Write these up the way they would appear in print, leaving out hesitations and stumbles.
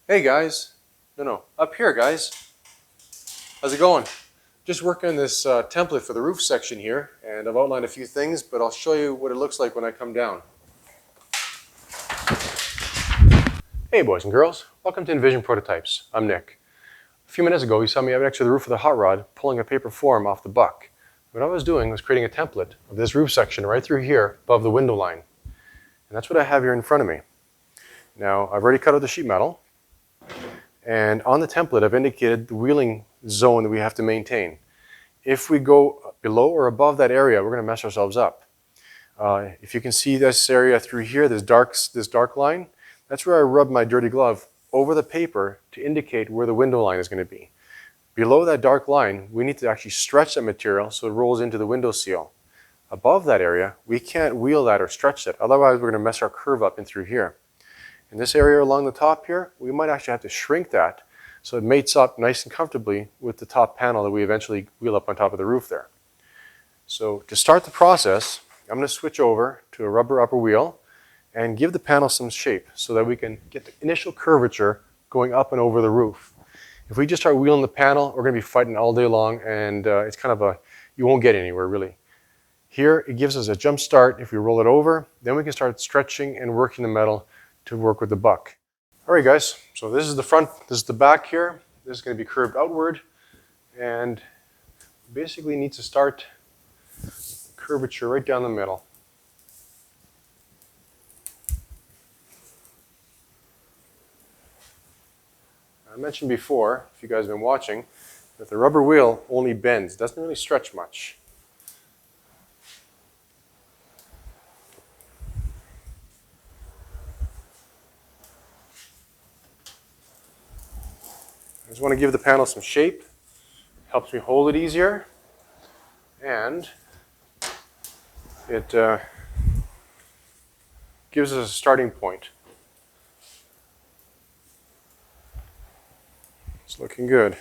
Hey guys, no, up here guys. How's it going? Just working on this template for the roof section here, and I've outlined a few things, but I'll show you what it looks like when I come down. Hey boys and girls, welcome to iNVision Prototypes. I'm Nick. A few minutes ago you saw me up next to the roof of the hot rod pulling a paper form off the buck. What I was doing was creating a template of this roof section right through here above the window line. And that's what I have here in front of me. Now I've already cut out the sheet metal. And on the template, I've indicated the wheeling zone that we have to maintain. If we go below or above that area, we're going to mess ourselves up. If you can see this area through here, this dark line, that's where I rub my dirty glove over the paper to indicate where the window line is going to be. Below that dark line, we need to actually stretch that material so it rolls into the window seal. Above that area, we can't wheel that or stretch it, otherwise we're going to mess our curve up in through here. In this area along the top here, we might actually have to shrink that so it mates up nice and comfortably with the top panel that we eventually wheel up on top of the roof there. So to start the process, I'm going to switch over to a rubber upper wheel and give the panel some shape so that we can get the initial curvature going up and over the roof. If we just start wheeling the panel, we're going to be fighting all day long, and it's kind of you won't get anywhere really. Here it gives us a jump start. If we roll it over, then we can start stretching and working the metal to work with the buck. All right guys, so this is the front, this is the back here. This is going to be curved outward, and basically need to start curvature right down the middle. I mentioned before, if you guys have been watching, that the rubber wheel only bends, doesn't really stretch much. I just want to give the panel some shape, helps me hold it easier, and it gives us a starting point. It's looking good.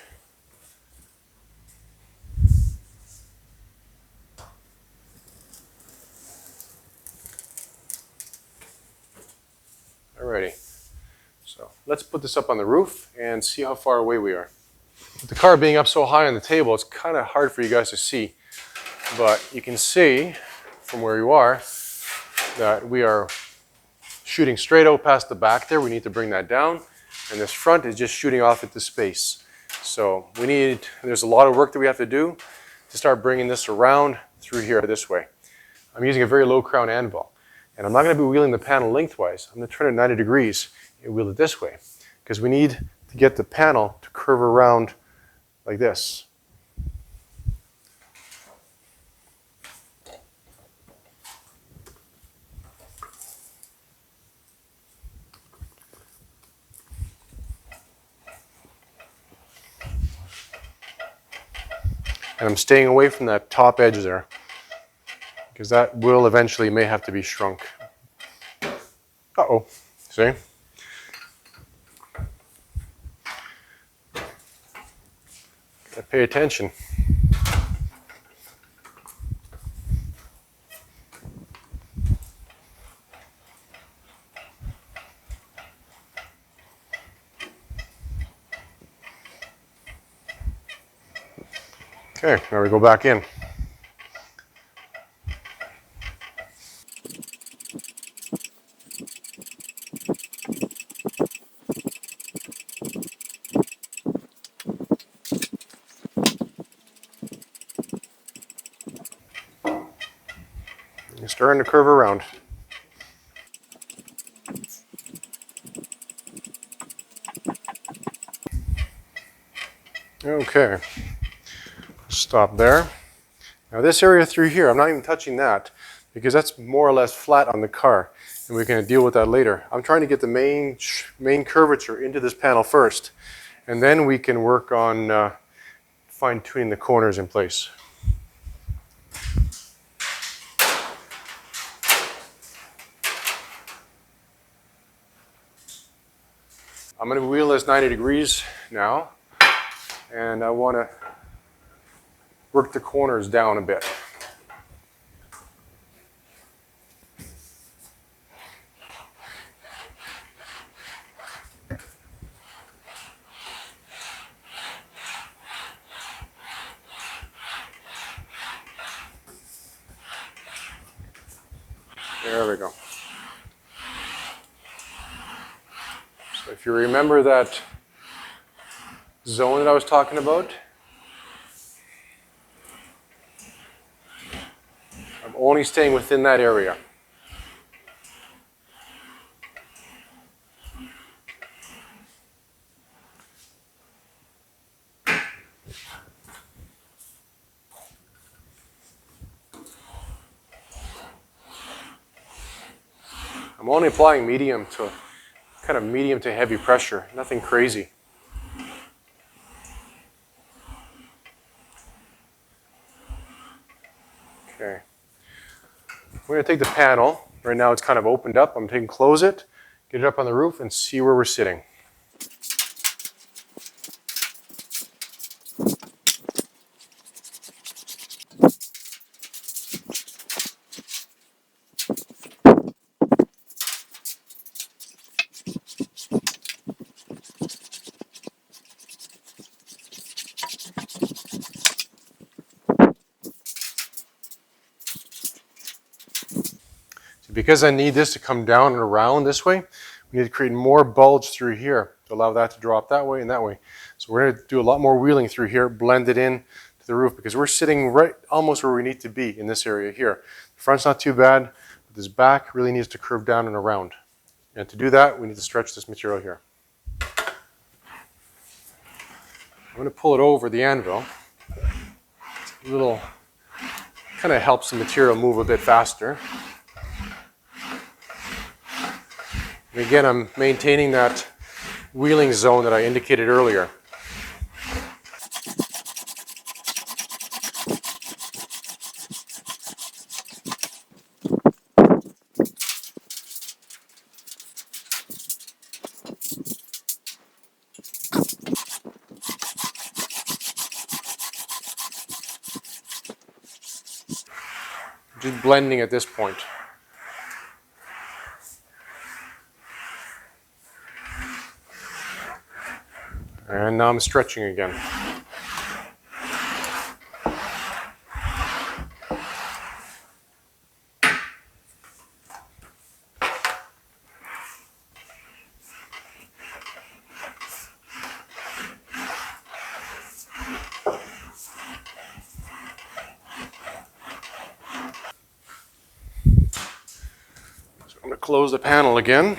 Alrighty. So let's put this up on the roof and see how far away we are. With the car being up so high on the table, it's kind of hard for you guys to see. But you can see from where you are that we are shooting straight out past the back there. We need to bring that down. And this front is just shooting off into space. So there's a lot of work that we have to do to start bringing this around through here this way. I'm using a very low crown anvil. And I'm not going to be wheeling the panel lengthwise. I'm going to turn it 90 degrees and wheel it this way, because we need to get the panel to curve around like this. And I'm staying away from that top edge there, because that will eventually may have to be shrunk. Uh-oh, see? Gotta pay attention. Okay, now we go back in. You're starting to curve around. Okay, stop there. Now this area through here, I'm not even touching that because that's more or less flat on the car, and we're going to deal with that later. I'm trying to get the main curvature into this panel first, and then we can work on fine-tuning the corners in place. I'm going to wheel this 90 degrees now, and I want to work the corners down a bit. There we go. So if you remember that zone that I was talking about, I'm only staying within that area. I'm only applying medium to heavy pressure, nothing crazy. Okay. We're going to take the panel. Right now it's kind of opened up. I'm taking close it, get it up on the roof, and see where we're sitting. Because I need this to come down and around this way, we need to create more bulge through here to allow that to drop that way and that way. So we're going to do a lot more wheeling through here, blend it in to the roof, because we're sitting right almost where we need to be in this area here. The front's not too bad, but this back really needs to curve down and around. And to do that, we need to stretch this material here. I'm going to pull it over the anvil. It's a little, kind of helps the material move a bit faster. And again, I'm maintaining that wheeling zone that I indicated earlier. Just blending at this point. And now I'm stretching again. So I'm going to close the panel again.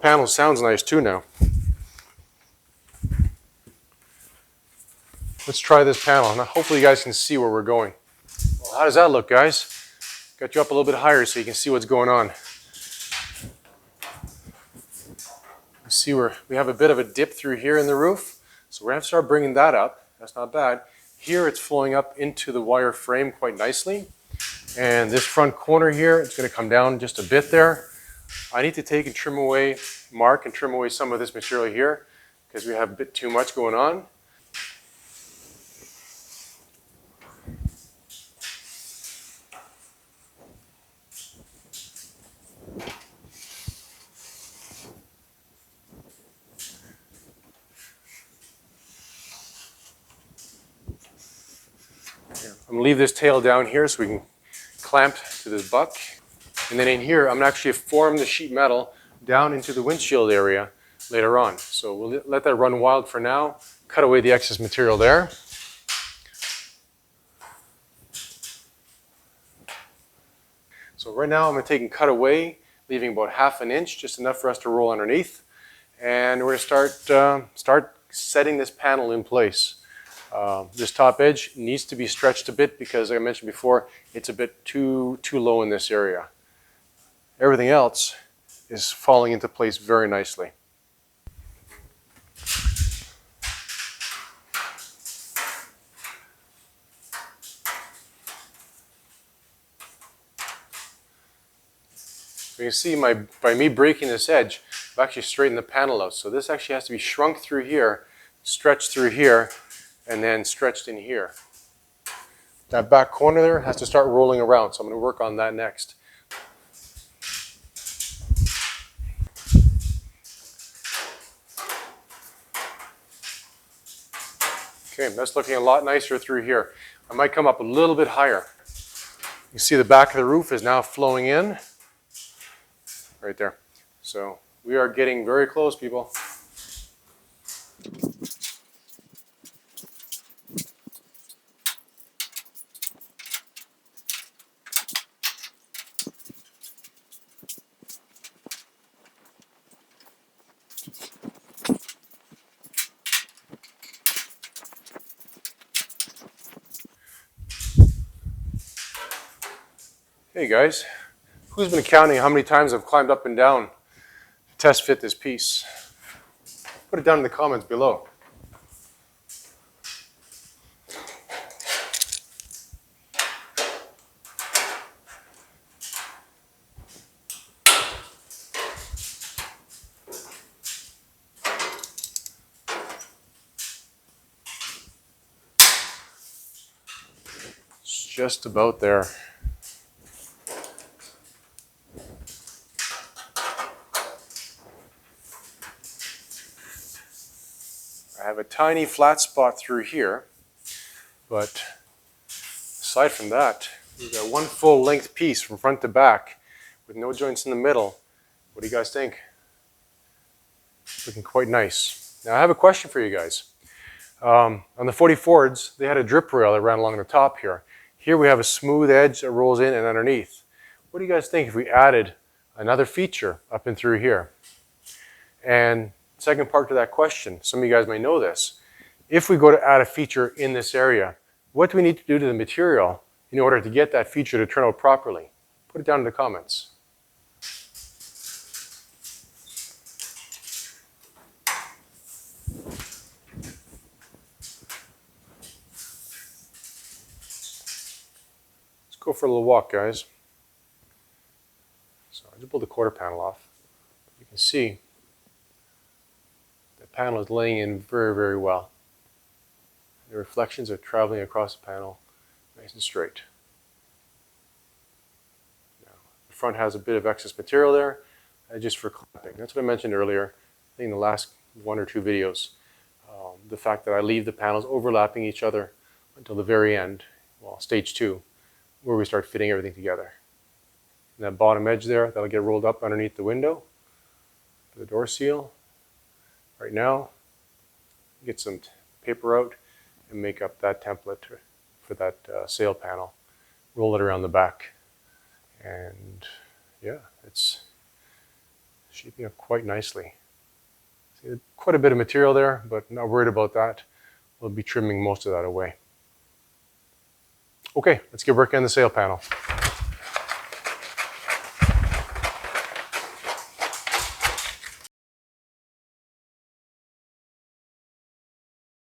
Panel sounds nice too now. Let's try this panel. Now hopefully you guys can see where we're going. Well, how does that look, guys? Got you up a little bit higher so you can see what's going on. You see where we have a bit of a dip through here in the roof. So we're going to have to start bringing that up. That's not bad. Here it's flowing up into the wire frame quite nicely. And this front corner here, it's going to come down just a bit there. I need to take and trim away, mark and trim away some of this material here because we have a bit too much going on. I'm going to leave this tail down here so we can clamp to this buck. And then in here, I'm going to actually form the sheet metal down into the windshield area later on. So we'll let that run wild for now, cut away the excess material there. So right now I'm going to take and cut away, leaving about 1/2 inch, just enough for us to roll underneath. And we're going to start setting this panel in place. This top edge needs to be stretched a bit because, like I mentioned before, it's a bit too low in this area. Everything else is falling into place very nicely. You can see by me breaking this edge, I've actually straightened the panel out. So this actually has to be shrunk through here, stretched through here, and then stretched in here. That back corner there has to start rolling around, so I'm going to work on that next. Okay, that's looking a lot nicer through here. I might come up a little bit higher. You see the back of the roof is now flowing in. Right there. So we are getting very close, people. Hey guys, who's been counting how many times I've climbed up and down to test fit this piece? Put it down in the comments below. It's just about there. I have a tiny flat spot through here, but aside from that, we've got one full length piece from front to back with no joints in the middle. What do you guys think? Looking quite nice. Now I have a question for you guys. On the 40 Fords, they had a drip rail that ran along the top here. Here we have a smooth edge that rolls in and underneath. What do you guys think if we added another feature up and through here? And second part to that question, some of you guys may know this. If we go to add a feature in this area, what do we need to do to the material in order to get that feature to turn out properly? Put it down in the comments. Let's go for a little walk, guys. So I just pulled the quarter panel off. You can see the panel is laying in very, very well. The reflections are traveling across the panel nice and straight. Now, the front has a bit of excess material there, just for clamping. That's what I mentioned earlier, I think in the last one or two videos. The fact that I leave the panels overlapping each other until the very end, well, stage 2, where we start fitting everything together. And that bottom edge there, that'll get rolled up underneath the window for the door seal. Right now, get some paper out and make up that template for that sail panel. Roll it around the back. And yeah, it's shaping up quite nicely. See, quite a bit of material there, but not worried about that. We'll be trimming most of that away. Okay, let's get working on the sail panel.